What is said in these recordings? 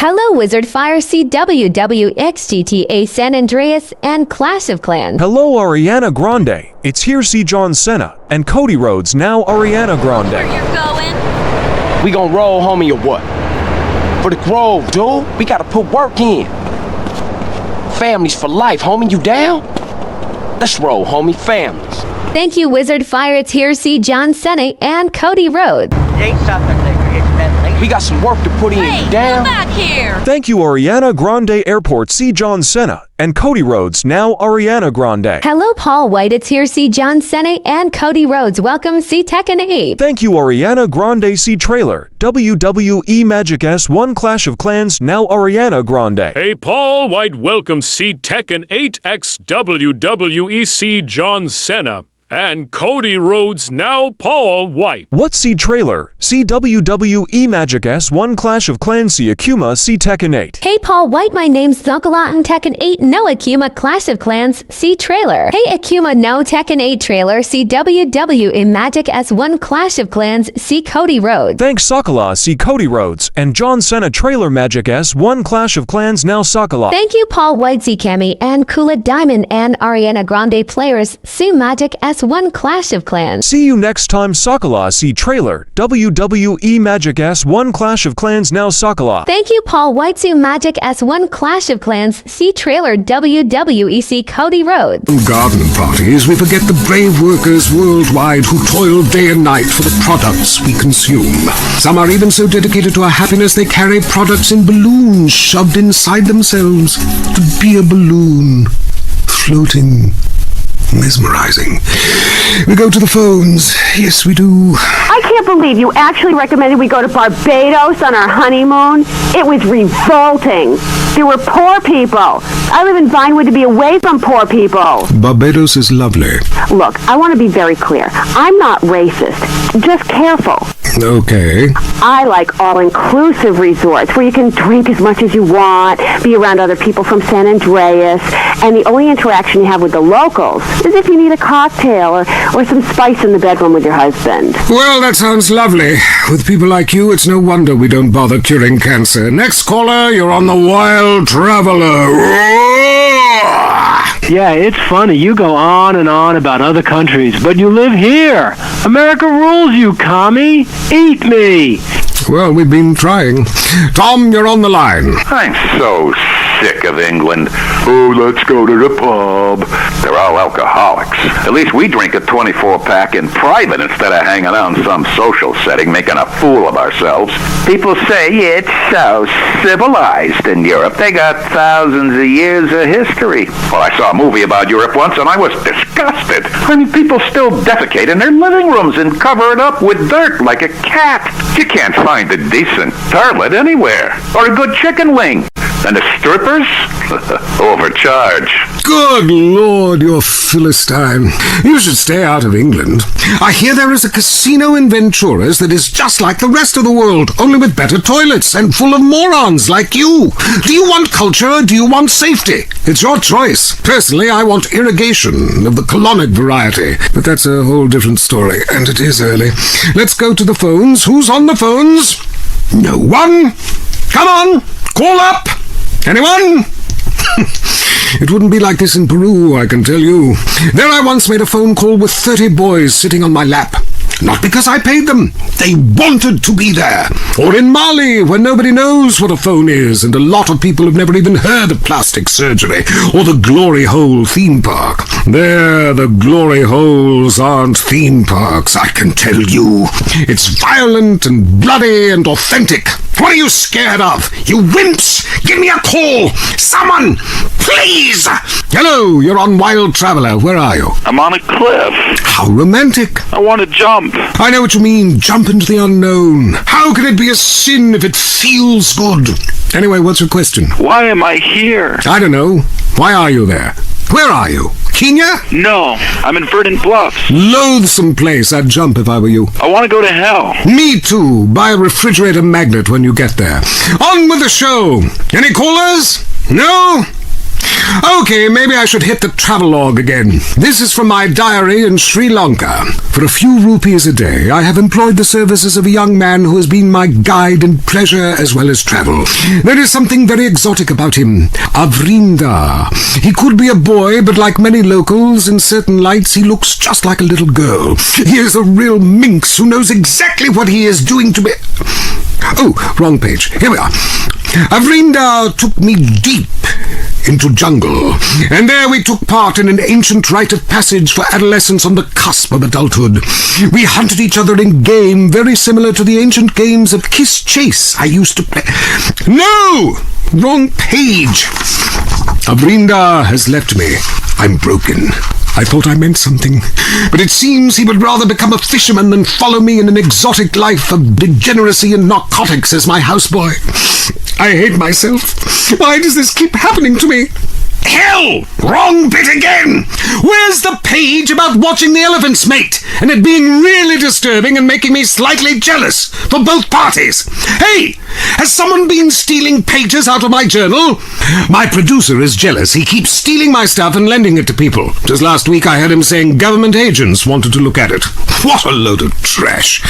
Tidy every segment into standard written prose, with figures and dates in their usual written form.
Hello, Wizard Fire XXXTentacion Andreas and Clash of Clans. Hello, Ariana Grande. It's here see John Cena and Cody Rhodes, now Ariana Grande. Where you going? We gon' roll, homie, or what? For the Grove, dude. We gotta put work in. Families for life, homie. You down? Let's roll, homie. Families. Thank you, Wizard Fire. It's here see John Cena and Cody Rhodes. We got some work to put in. Hey, You down? come back here! Thank you, Ariana Grande Airport. See John Cena and Cody Rhodes, now Ariana Grande. Hello, Paul White. It's here see John Cena and Cody Rhodes. Welcome, see Tekken 8. Thank you, Ariana Grande. See trailer. WWE Magic S1 Clash of Clans, now Ariana Grande. Hey, Paul White, welcome. See Tekken 8 X WWEC John Cena. And Cody Rhodes, now Paul White. What's see trailer? See WWE Magic S1 Clash of Clans. See Akuma. See Tekken 8. Hey, Paul White. My name's Zuckalot and Tekken 8. No Akuma Clash of Clans. See trailer. Hey, Akuma. No Tekken 8 trailer. See WWE Magic S1 Clash of Clans. See Cody Rhodes. Thanks, Sakala. See Cody Rhodes and John Cena trailer. Magic S1 Clash of Clans, now Sakala. Thank you, Paul White, Z Cami, and Kula Diamond and Ariana Grande players. See Magic S1 Clash of Clans. See you next time, Sakala. See trailer. WWE Magic S1 Clash of Clans, now Sakala. Thank you, Paul White, see Magic S1 Clash of Clans. See trailer. WWEC Cody Rhodes. In garden parties, we forget the brave workers worldwide who toil day and night for the products we consume. Some are even so dedicated to our happiness they carry products in balloons shoved inside themselves to be a balloon, floating, mesmerizing. We go to the phones. Yes, we do. I can't believe you actually recommended we go to Barbados on our honeymoon. It was revolting. There were poor people. I live in Vinewood to be away from poor people. Barbados is lovely. Look, I want to be very clear. I'm not racist. Just careful. Okay. I like all-inclusive resorts where you can drink as much as you want, be around other people from San Andreas, and the only interaction you have with the locals is if you need a cocktail or some spice in the bedroom with your husband. Well, that sounds lovely. With people like you, it's no wonder we don't bother curing cancer. Next caller, you're on the Wild Traveler. Yeah, it's funny. You go on and on about other countries, but you live here. America rules, you commie. Eat me. Well, we've been trying. Tom, you're on the line. I'm so sick of England. Oh, let's go to the pub. They're all alcoholics. At least we drink a 24-pack in private instead of hanging out in some social setting making a fool of ourselves. People say it's so civilized in Europe. They got thousands of years of history. Well, I saw a movie about Europe once and I was disgusted. I mean, people still defecate in their living rooms and cover it up with dirt like a cat. You can't find a decent toilet anywhere. Or a good chicken wing. And the strippers? Overcharge. Good Lord, you're Philistine. You should stay out of England. I hear there is a casino in Ventura's that is just like the rest of the world, only with better toilets and full of morons like you. Do you want culture or do you want safety? It's your choice. Personally, I want irrigation of the colonic variety. But that's a whole different story, and it is early. Let's go to the phones. Who's on the phones? No one. Come on, call up. Anyone? It wouldn't be like this in Peru, I can tell you. There I once made a phone call with 30 boys sitting on my lap. Not because I paid them. They wanted to be there. Or in Mali, where nobody knows what a phone is, and a lot of people have never even heard of plastic surgery, or the Glory Hole theme park. There, the Glory Holes aren't theme parks, I can tell you. It's violent and bloody and authentic. What are you scared of? You wimps! Give me a call! Someone! Please! Hello, you're on Wild Traveler. Where are you? I'm on a cliff. How romantic. I want to jump. I know what you mean. Jump into the unknown. How can it be a sin if it feels good? Anyway, what's your question? Why am I here? I don't know. Why are you there? Where are you? Kenya? No, I'm in Verdant Bluffs. Loathsome place. I'd jump if I were you. I want to go to hell. Me too. Buy a refrigerator magnet when you get there. On with the show. Any callers? No? Okay, maybe I should hit the travelogue again. This is from my diary in Sri Lanka. For a few rupees a day, I have employed the services of a young man who has been my guide in pleasure as well as travel. There is something very exotic about him. Avrinda. He could be a boy, but like many locals, in certain lights he looks just like a little girl. He is a real minx who knows exactly what he is doing to me. Oh, wrong page. Here we are. Avrinda took me deep into jungle, and there we took part in an ancient rite of passage for adolescents on the cusp of adulthood. We hunted each other in game very similar to the ancient games of Kiss Chase I used to play. No! Wrong page. Avrinda has left me. I'm broken. I thought I meant something, but it seems he would rather become a fisherman than follow me in an exotic life of degeneracy and narcotics as my houseboy. I hate myself. Why does this keep happening to me? Hell! Wrong bit again! Where's the page about watching the elephants mate, and it being really disturbing and making me slightly jealous for both parties? Hey! Has someone been stealing pages out of my journal? My producer is jealous. He keeps stealing my stuff and lending it to people. Just last week I heard him saying government agents wanted to look at it. What a load of trash.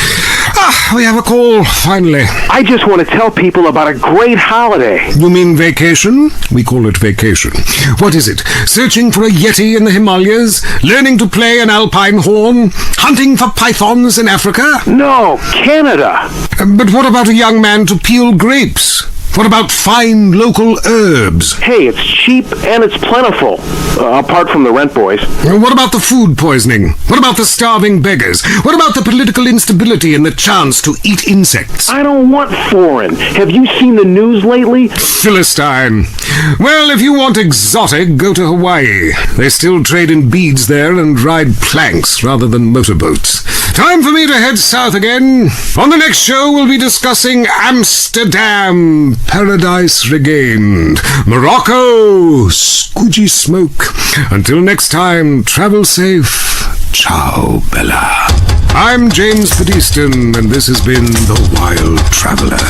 We have a call, finally. I just want to tell people about a great holiday. You mean vacation? We call it vacation. What is it? Searching for a yeti in the Himalayas? Learning to play an alpine horn? Hunting for pythons in Africa? No, Canada. But what about a young man to peel grapes? What about fine local herbs? Hey, it's cheap and it's plentiful. Apart from the rent boys. What about the food poisoning? What about the starving beggars? What about the political instability and the chance to eat insects? I don't want foreign. Have you seen the news lately? Philistine. Well, if you want exotic, go to Hawaii. They still trade in beads there and ride planks rather than motorboats. Time for me to head south again. On the next show, we'll be discussing Amsterdam, Paradise Regained, Morocco, Squidgy Smoke. Until next time, travel safe. Ciao, Bella. I'm James Padiston, and this has been The Wild Traveler.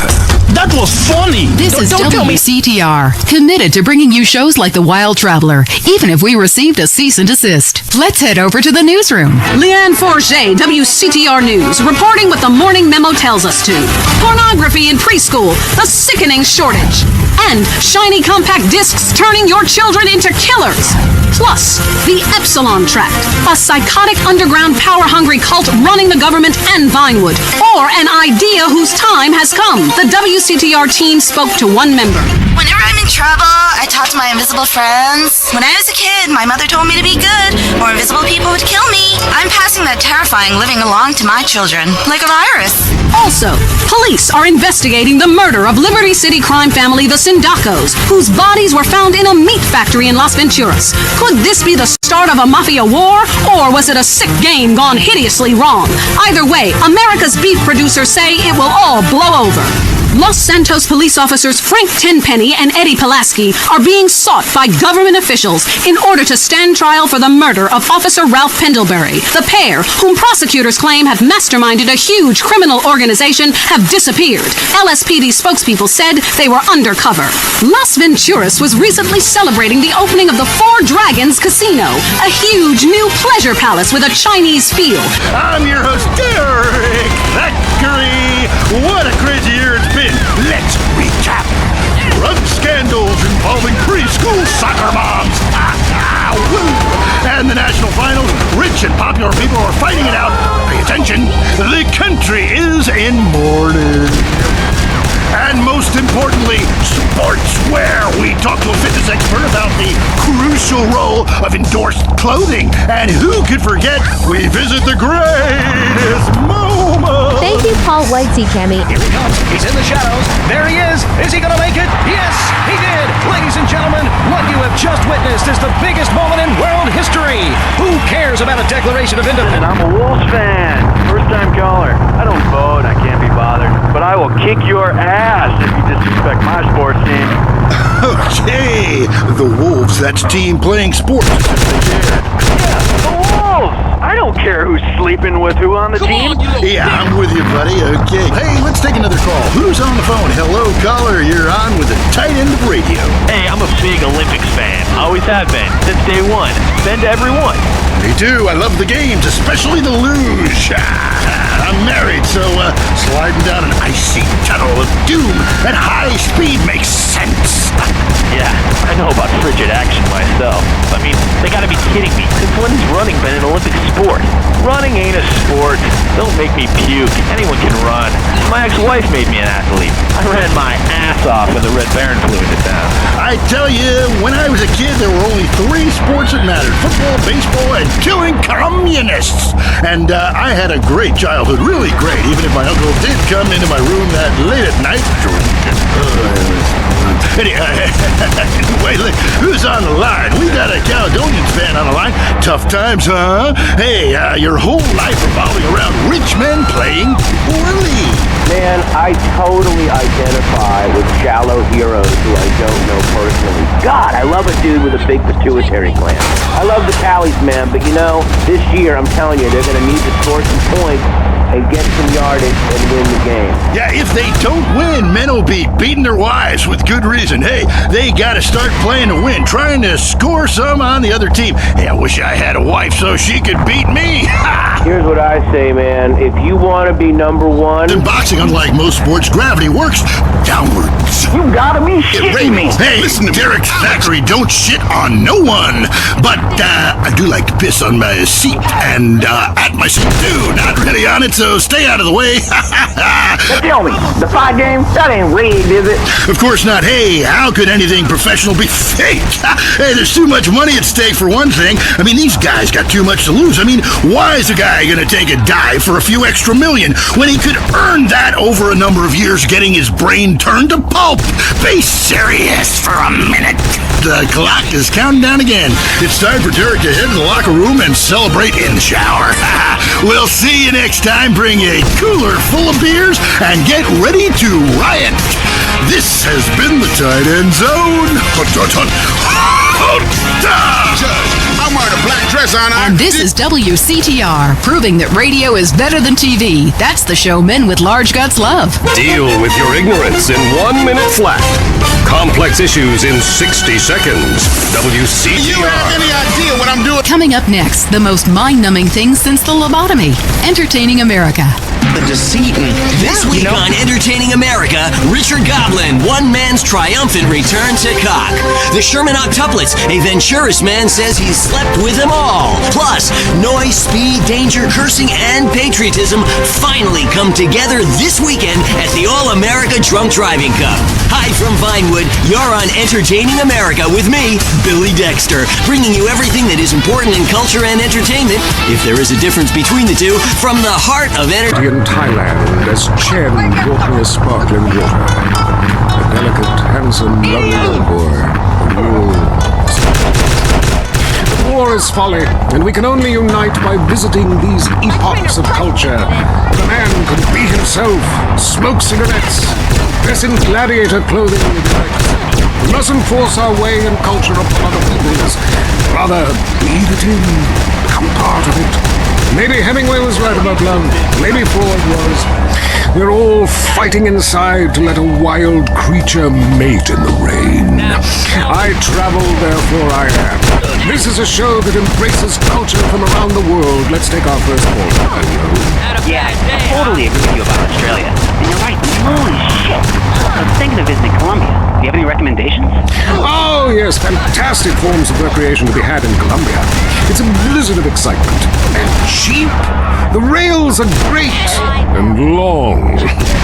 That was funny! This is Don't tell me. WCTR, committed to bringing you shows like The Wild Traveler, even if we received a cease and desist. Let's head over to the newsroom. Leanne Forget, WCTR News, reporting what the morning memo tells us to. Pornography in preschool, a sickening shortage. And shiny compact discs turning your children into killers. Plus, the Epsilon Tract, a psychotic underground power-hungry cult running the government and Vinewood. Or an idea whose time has come. The WCTR team spoke to one member. Whenever I'm in trouble, I talk to my invisible friends. When I was a kid, my mother told me to be good, or invisible people would kill me. I'm passing that terrifying living along to my children, like a virus. Also, police are investigating the murder of Liberty City crime family the Sindacos, whose bodies were found in a meat factory in Las Venturas. Could this be the start of a mafia war, or was it a sick game gone hideously wrong? Either way, America's beef producers say it will all blow over. Los Santos police officers Frank Tenpenny and Eddie Pulaski are being sought by government officials in order to stand trial for the murder of Officer Ralph Pendlebury. The pair, whom prosecutors claim have masterminded a huge criminal organization, have disappeared. LSPD spokespeople said they were undercover. Las Venturas was recently celebrating the opening of the Four Dragons Casino, a huge new pleasure palace with a Chinese feel. I'm your host, Derek Thackeray. What a crazy year it's been. Let's recap. Drug scandals involving preschool soccer moms. Woo! And the national finals, rich and popular people are fighting it out. Pay attention. The country is in mourning. And most importantly, sportswear. We talk to a fitness expert about the crucial role of endorsed clothing. And who could forget, we visit the greatest moment. Thank you, Paul Whitesey, Cammy. Here he comes. He's in the shadows. There he is. Is he going to make it? Yes, he did. Ladies and gentlemen, what you have just witnessed is the biggest moment in world history. Who cares about a Declaration of Independence? I'm a Wolves fan. First-time caller. I don't vote. I can't be bothered. But I will kick your ass if you disrespect my sports team. Okay, the Wolves, that's team playing sports. Yeah, the Wolves! I don't care who's sleeping with who on the team. Yeah, I'm with you, buddy. Okay. Hey, let's take another call. Who's on the phone? Hello, caller. You're on with the tight end of radio. Hey, I'm a big Olympics fan. Always have been, since day one. Been to every one. Me too. I love the games, especially the luge. I'm married, so sliding down an icy tunnel of doom at high speed makes sense. Yeah, I know about frigid action myself. I mean, they gotta be kidding me. Since when has running been an Olympic sport? Running ain't a sport. Don't make me puke. Anyone can run. My ex-wife made me an athlete. I ran my ass off when the Red Baron flew into town. I tell you, when I was a kid, there were only 3 sports that mattered. Football, baseball, and killing communists. And I had a great childhood, really great, even if my uncle did come into my room that late at night drinking. Anyway, look, who's on the line? We got a Caledonians fan on the line. Tough times, huh? Hey, your whole life revolving around rich men playing poorly. Man, I totally identify with shallow heroes who I don't know personally. God, I love a dude with a big pituitary gland. I love the Callies, man, but you know, this year, I'm telling you, they're going to need to score some points and get some yardage and win the game. Yeah, if they don't win, men will be beating their wives with good reason. Hey, they got to start playing to win, trying to score some on the other team. Hey, I wish I had a wife so she could beat me. Here's what I say, man. If you want to be number one... In boxing, unlike most sports, gravity works downwards. You gotta be shitting me. Hey, listen to Derek Thackeray, don't shit on no one. But I do like to piss on my seat and at my seat too. Not really on it, so stay out of the way. Now tell me, the fight game, that ain't rigged, is it? Of course not. Hey, how could anything professional be fake? Hey, there's too much money at stake for one thing. I mean, these guys got too much to lose. I mean, why is a guy gonna take a dive for a few extra million when he could earn that over a number of years getting his brain turned to pulp? Be serious for a minute. The clock is counting down again. It's time for Derek to head to the locker room and celebrate in the shower. We'll see you next time. Bring a cooler full of beers and get ready to riot. This has been the Tight End Zone. I'm wearing a black dress on. And this is WCTR, proving that radio is better than TV. That's the show men with large guts love. Deal with your ignorance in 1 minute flat. Complex issues in 60 seconds. WCTR. You have any idea what I'm doing? Coming up next, the most mind-numbing thing since the lobotomy. Entertaining America. This week on Entertaining America, Richard Goblin, one man's triumphant return to cock. The Sherman octuplets, a Venturis man says he's slept with them all. Plus, noise, speed, danger, cursing, and patriotism finally come together this weekend at the All-America Drunk Driving Cup. Hi from Vinewood, you're on Entertaining America with me, Billy Dexter, bringing you everything that is important in culture and entertainment, if there is a difference between the two, from the heart of entertainment. In Thailand, as Chen brought me a sparkling water. A delicate, handsome, lovely young boy. War is folly, and we can only unite by visiting these epochs of culture. The man can be himself, smoke cigarettes, dress in gladiator clothing and unites. We mustn't force our way and culture upon other peoples. Rather, breathe it in, become part of it. Maybe Hemingway was right about love. Maybe Freud was. We're all fighting inside to let a wild creature mate in the rain. I travel, therefore I am. This is a show that embraces culture from around the world. Let's take our first call. Yeah, I totally agree with you about Australia. And you're right, holy shit. I was thinking of visiting Colombia. Do you have any recommendations? Oh, yes, fantastic forms of recreation to be had in Colombia. It's a blizzard of excitement. And cheap. The rails are great and long.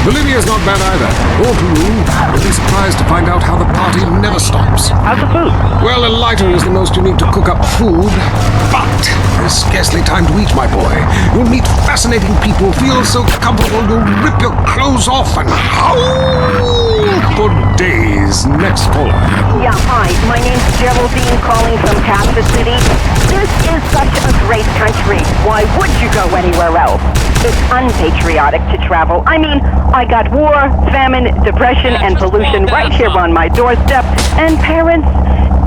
Bolivia's not bad either. Or Peru. You'll be surprised to find out how the party never stops. How's the food? Well, a lighter is the most you need to cook up food. But there's scarcely time to eat, my boy. You'll meet fascinating people, feel so comfortable you'll rip your clothes off and howl for days. Next caller. Yeah, hi. My name's Geraldine, calling from Kansas City. This is such a great country. Why would you go anywhere else? It's unpatriotic to travel. I mean, I got war, famine, depression, and pollution right here on my doorstep. And parents,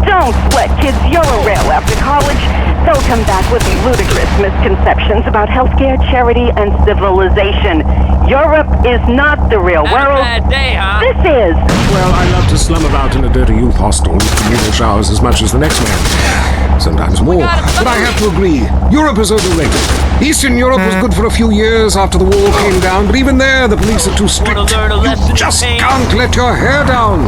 Don't sweat, kids. You're a rail after college. They'll come back with ludicrous misconceptions about healthcare, charity, and civilization. Europe is not the real world. Bad day, huh? This is. Well, I love to slum about in a dirty youth hostel with communal showers as much as the next man. Sometimes more. But I have to agree, Europe is overrated. Eastern Europe was good for a few years after the wall came down, but even there the police are too strict. You just can't let your hair down.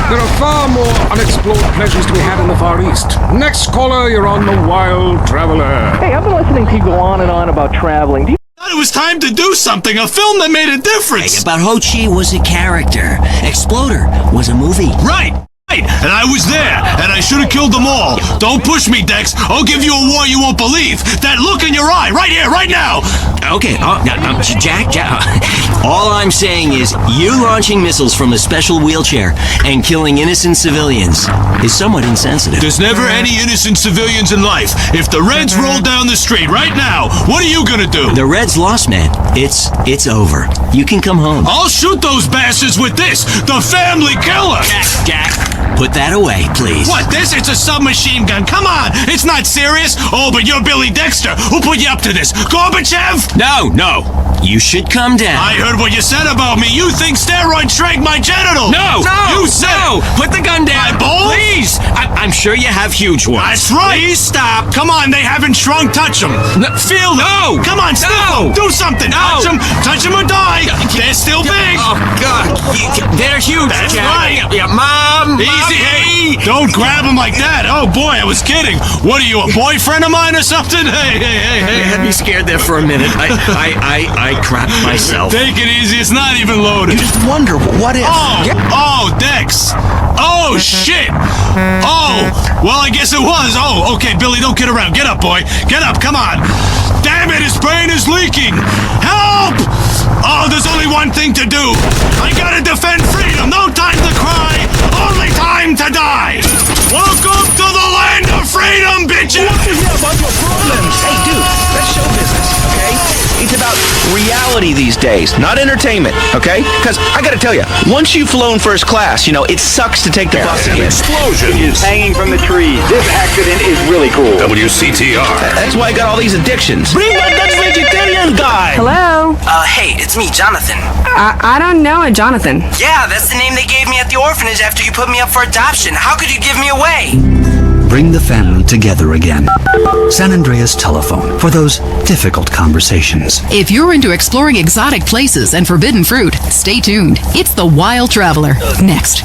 There are far more unexplored pleasures to be had in the Far East. Next caller, you're on the Wild Traveler. Hey, I've been listening to you go on and on about traveling. Do you It was time to do something, a film that made a difference. But Ho Chi was a character. Exploder was a movie. Right, and I was there, and I should have killed them all. Don't push me, Dex. I'll give you a war you won't believe. That look in your eye, right here, right now. Okay, Jack, all I'm saying is you launching missiles from a special wheelchair and killing innocent civilians is somewhat insensitive. There's never any innocent civilians in life. If the Reds roll down the street right now, what are you gonna do? The Reds lost, man. It's over. You can come home. I'll shoot those bastards with this, the family killer. Jack, put that away, please. What, this? It's a submachine gun. Come on, it's not serious. Oh, but you're Billy Dexter. Who put you up to this? Gorbachev? No. You should come down. I heard what you said about me. You think steroids shrank my genitals. No! You said Put the gun down. My balls? Please! I'm sure you have huge ones. That's right. Please stop. Come on, they haven't shrunk. Touch them. Feel them. No! Come on, sniff them. Do something. No! Touch them or die. They're still big. Oh, God. They're huge. That's Jack. right. Yeah, Mom! Easy, hey. Don't grab them like that. Oh, boy, I was kidding. What are you, a boyfriend of mine or something? Hey. You had me scared there for a minute. I crapped myself. Take it easy. It's not even loaded. You just wonder, what if? Oh, Dex. Oh, shit. Oh, well, I guess it was. Oh, okay, Billy, don't kid around. Get up, boy. Get up. Come on. Damn it, his brain is leaking. Help! Oh, there's only one thing to do. I gotta defend freedom. No time to cry. Only time to die. Welcome to the land of freedom, bitches. want to hear about your problems? Hey, dude, that's show business, okay? It's about reality these days, not entertainment, okay? Because I gotta tell you, once you've flown first class, you know, it sucks to take the bus again. Explosions. Hanging from the trees. This accident is really cool. WCTR. That's why I got all these addictions. Bring back that vegetarian guy! Hello? Hey, it's me, Jonathan. I don't know a Jonathan. Yeah, that's the name they gave me at the orphanage after you put me up for adoption. How could you give me away? Bring the family together again. San Andreas Telephone for those difficult conversations. If you're into exploring exotic places and forbidden fruit, stay tuned. It's The Wild Traveler. Next.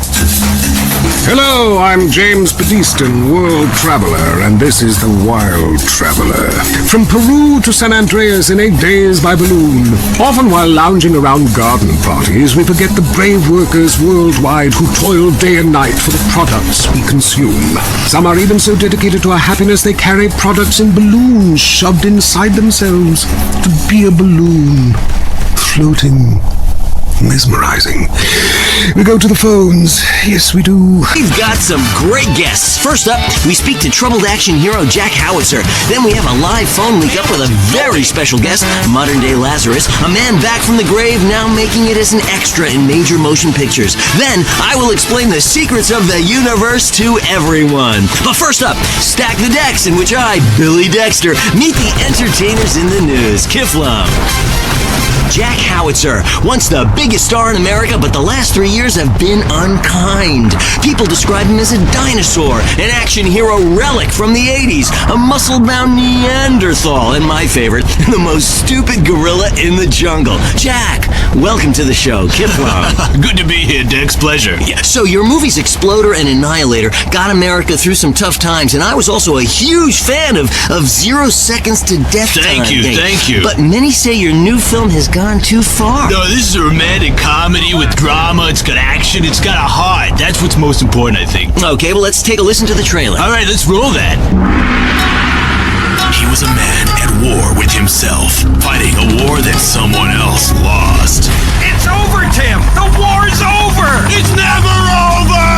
Hello, I'm James Badiston, World Traveler, and this is The Wild Traveler. From Peru to San Andreas in 8 days by balloon. Often while lounging around garden parties, we forget the brave workers worldwide who toil day and night for the products we consume. Some are even so dedicated to our happiness they carry products in balloons shoved inside themselves to be a balloon, floating. Mesmerizing. We go to the phones. Yes, we do. We've got some great guests. First up, we speak to troubled action hero Jack Howitzer. Then we have a live phone link up with a very special guest, modern-day Lazarus, a man back from the grave now making it as an extra in major motion pictures. Then I will explain the secrets of the universe to everyone. But first up, Stack the Decks, in which I, Billy Dexter, meet the entertainers in the news. Kiflam. Jack Howitzer, once the biggest star in America, but the last 3 years have been unkind. People describe him as a dinosaur, an action hero relic from the 80s, a muscle-bound Neanderthal, and my favorite, the most stupid gorilla in the jungle. Jack, welcome to the show. Kiflam. Good to be here, Dex. Pleasure. Yeah, so your movies Exploder and Annihilator got America through some tough times, and I was also a huge fan of 0 Seconds to Death. Thank you. But many say your new film has gone too far. No, this is a romantic comedy with drama. It's got action. It's got a heart. That's what's most important, I think. Okay, well, let's take a listen to the trailer. All right, let's roll that. He was a man at war with himself, fighting a war that someone else lost. It's over, Tim! The war's over! It's never over!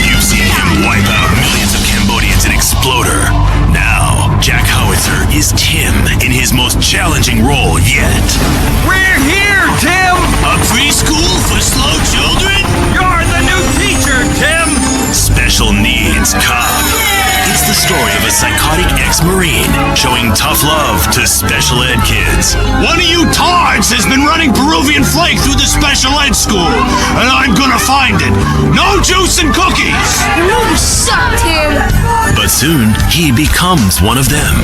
You've seen him wipe out millions of Cambodians in Exploder. Now, Jack Howitzer is Tim in his most challenging role yet. We're here, Tim! A preschool for slow children? You're the new teacher, Tim! Special needs, psychotic ex-Marine showing tough love to special ed kids. One of you tards has been running Peruvian flake through the special ed school, and I'm gonna find it. No juice and cookies! You suck, Tim! But soon, he becomes one of them.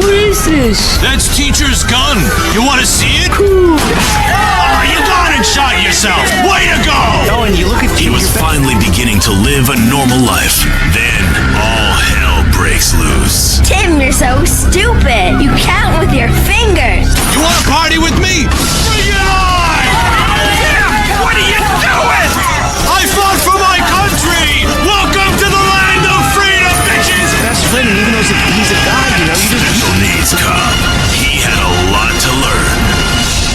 What is this? That's teacher's gun. You want to see it? Oh, you got it shot yourself. Way to go! Oh, and you look at he was finally beginning to live a normal life. Then, all hell breaks loose. Tim, you're so stupid. You count with your fingers. You want to party with me? Bring it on! Tim, what are you doing? I fought for my country! Welcome to the land of freedom, bitches! Best friend, and even though he's a god, you know, you just... Real needs cop. He had a lot to learn.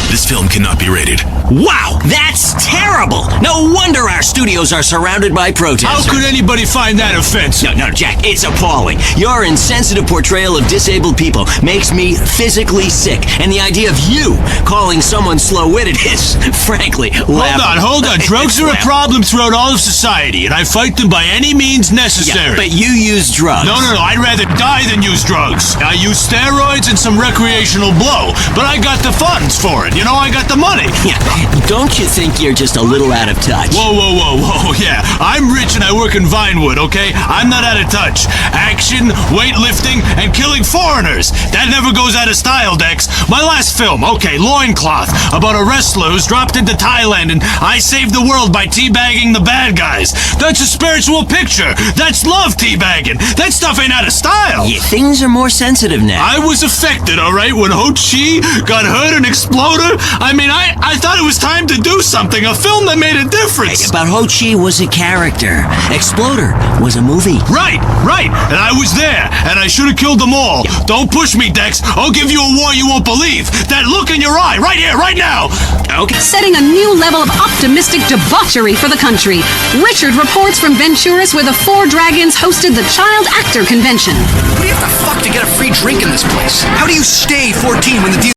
This film cannot be rated. Wow, that's terrible! No wonder our studios are surrounded by protesters. How could anybody find that offensive? No, Jack, it's appalling. Your insensitive portrayal of disabled people makes me physically sick, and the idea of you calling someone slow-witted is, frankly, laughable. Hold on. Drugs are a problem throughout all of society, and I fight them by any means necessary. Yeah, but you use drugs. No, I'd rather die than use drugs. I use steroids and some recreational blow, but I got the funds for it. You know, I got the money. Yeah. Don't you think you're just a little out of touch? Whoa, yeah. I'm rich and I work in Vinewood, okay? I'm not out of touch. Action, weightlifting, and killing foreigners. That never goes out of style, Dex. My last film, okay, Loincloth, about a wrestler who's dropped into Thailand and I saved the world by teabagging the bad guys. That's a spiritual picture. That's love teabagging. That stuff ain't out of style. Yeah, things are more sensitive now. I was affected, all right, when Ho Chi got hurt and exploded. I mean, I thought it was time to do something, a film that made a difference. But Ho Chi was a character. Exploder was a movie. Right. And I was there, and I should have killed them all. Yeah. Don't push me, Dex. I'll give you a war you won't believe. That look in your eye, right here, right now. Okay. Setting a new level of optimistic debauchery for the country. Richard reports from Venturas, where the Four Dragons hosted the Child Actor Convention. What do you have to fuck to get a free drink in this place? How do you stay 14 when the deal